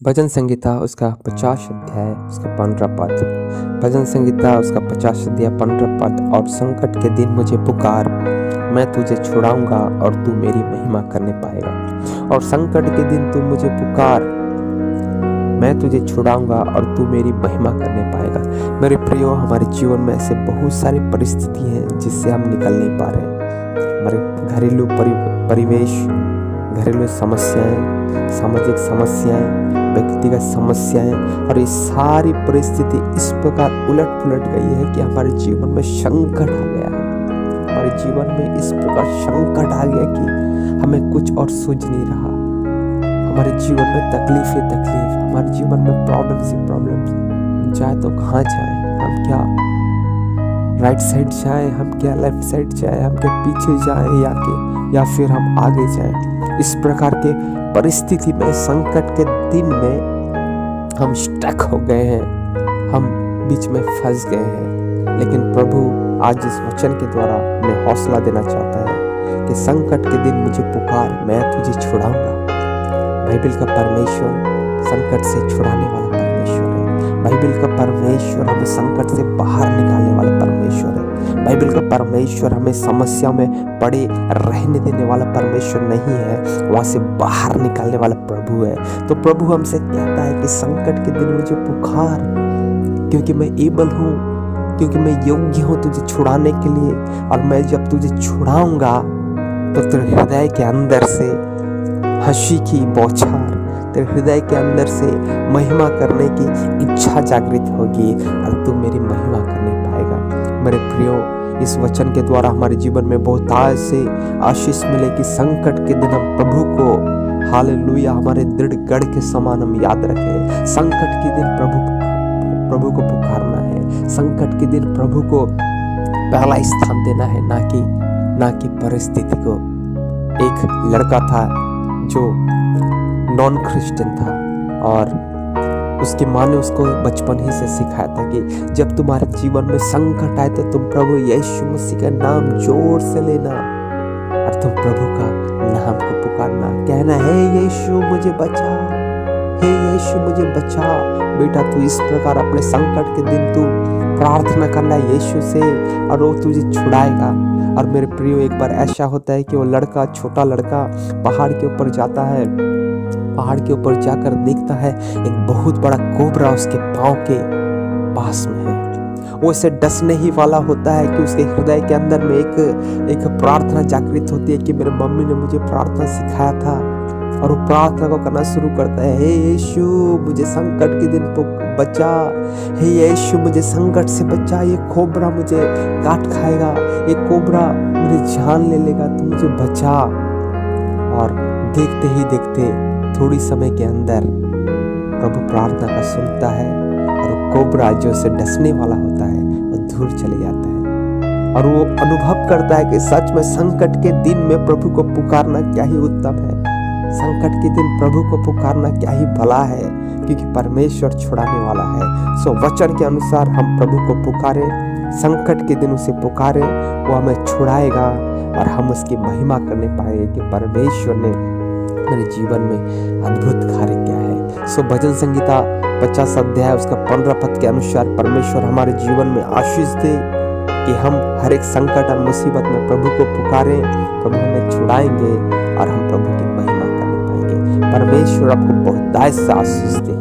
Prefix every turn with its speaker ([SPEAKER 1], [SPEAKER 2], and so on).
[SPEAKER 1] भजन संगीता उसका 50 अध्याय उसका 15 पद। भजन संगीता उसका 50 अध्याय 15 पद। और संकट के दिन मुझे पुकार, मैं तुझे छुड़ाऊंगा और तू मेरी महिमा करने पाएगा। और संकट के दिन तू मुझे पुकार, मैं तुझे छुड़ाऊंगा और तू मेरी महिमा करने पाएगा। मेरे प्रियो, हमारे जीवन में ऐसे बहुत सारी परिस्थिति हैं जिससे हम निकल नहीं पा रहे हैं। हमारे घरेलू परिवेश, घरेलू समस्याएं, सामाजिक समस्याएं, व्यक्तिगत समस्याएं, और ये सारी परिस्थिति इस प्रकार उलट पुलट गई है कि हमारे जीवन में संकट आ गया है। हमारे जीवन में इस प्रकार संकट आ गया कि हमें कुछ और सूझ नहीं रहा। हमारे जीवन में तकलीफ ही तकलीफ, हमारे जीवन में प्रॉब्लम्स ही प्रॉब्लम्स। जाए तो कहाँ जाए, हम क्या राइट साइड जाए, हम क्या लेफ्ट साइड जाए, हम क्या पीछे जाए या फिर हम आगे जाए। इस प्रकार के परिस्थिति में, संकट के दिन में हम स्टक हो गए हैं, हम बीच में फंस गए हैं। लेकिन प्रभु आज इस वचन के द्वारा हमें हौसला देना चाहता है कि संकट के दिन मुझे पुकार, मैं तुझे छुड़ाऊंगा। बाइबल का परमेश्वर संकट से छुड़ाने वाला परमेश्वर है। बाइबल का परमेश्वर हमें संकट से बाहर निकालने वाला परमेश्वर है। बाइबल का परमेश्वर हमें समस्या में पड़े रहने देने वाला परमेश्वर नहीं है, वहां से बाहर निकालने वाला प्रभु है। तो प्रभु हमसे कहता है कि संकट के दिन मुझे पुकार, क्योंकि मैं एबल हूँ, क्योंकि मैं योग्य हूँ तुझे छुड़ाने के लिए। और मैं जब तुझे छुड़ाऊंगा तो तेरे हृदय के अंदर से हंसी की बौछार, तेरे हृदय के अंदर से महिमा करने की इच्छा जागृत होगी और तू मेरी महिमा करने पाएगा। मेरे प्रियो, इस वचन के द्वारा हमारे जीवन में बहुत से आशीष मिले कि संकट के दिन हम प्रभु को, हालेलुया, हमारे दृढ़ गढ़ के समान हम याद रखें। संकट के दिन प्रभु को पुकारना है। संकट के दिन प्रभु को पहला स्थान देना है, ना कि परिस्थिति को। एक लड़का था जो नॉन क्रिश्चियन था और उसकी माँ ने उसको बचपन ही से सिखाया था कि जब तुम्हारे जीवन में संकट आए तो तुम प्रभु यीशु मसीह का नाम जोर से लेना और तुम प्रभु का नाम को पुकारना, कहना, हे यीशु मुझे बचा, हे यीशु मुझे बचा। बेटा, तू इस प्रकार अपने संकट के दिन तू प्रार्थना करना यीशु से और वो तुझे छुड़ाएगा। और मेरे प्रियो, एक बार ऐसा होता है कि वो लड़का, छोटा लड़का पहाड़ के ऊपर जाता है। पहाड़ के ऊपर जाकर देखता है एक बहुत बड़ा कोबरा उसके पांव के पास में है। वो इसे डसने ही वाला होता है कि उसके हृदय के अंदर में एक प्रार्थना जागृत होती है कि मेरे मम्मी ने मुझे प्रार्थना सिखाया था। और वो प्रार्थना को करना शुरू करता है, हे यीशु मुझे संकट के दिन बचा, हे यीशु मुझे संकट से बचा, ये कोबरा मुझे काट खाएगा, ये कोबरा मेरी जान ले लेगा, तू मुझे बचा। और देखते ही देखते थोड़ी समय के अंदर प्रभु प्रार्थना का सुनता है और कोबरा जो उसे डसने वाला होता है वो दूर चले जाता है। और वो अनुभव करता है कि सच में संकट के दिन में प्रभु को पुकारना क्या ही उत्तम है। संकट के दिन प्रभु को पुकारना क्या ही भला है, क्योंकि परमेश्वर छुड़ाने वाला है। सो वचन के अनुसार हम प्रभु को पुकारें, संकट के दिन उसे पुकारें, वो हमें छुड़ाएगा और हम उसकी महिमा करने पाएंगे कि परमेश्वर ने मेरे जीवन में अद्भुत कार्य किया है। सो भजन संगीता 50 अध्याय उसका 15 पद के अनुसार परमेश्वर हमारे जीवन में आशीष दे कि हम हर एक संकट और मुसीबत में प्रभु को पुकारें, प्रभु हमें छुड़ाएंगे और हम प्रभु की महिमा करने पाएंगे। परमेश्वर आपको बहुत से आशीष दे।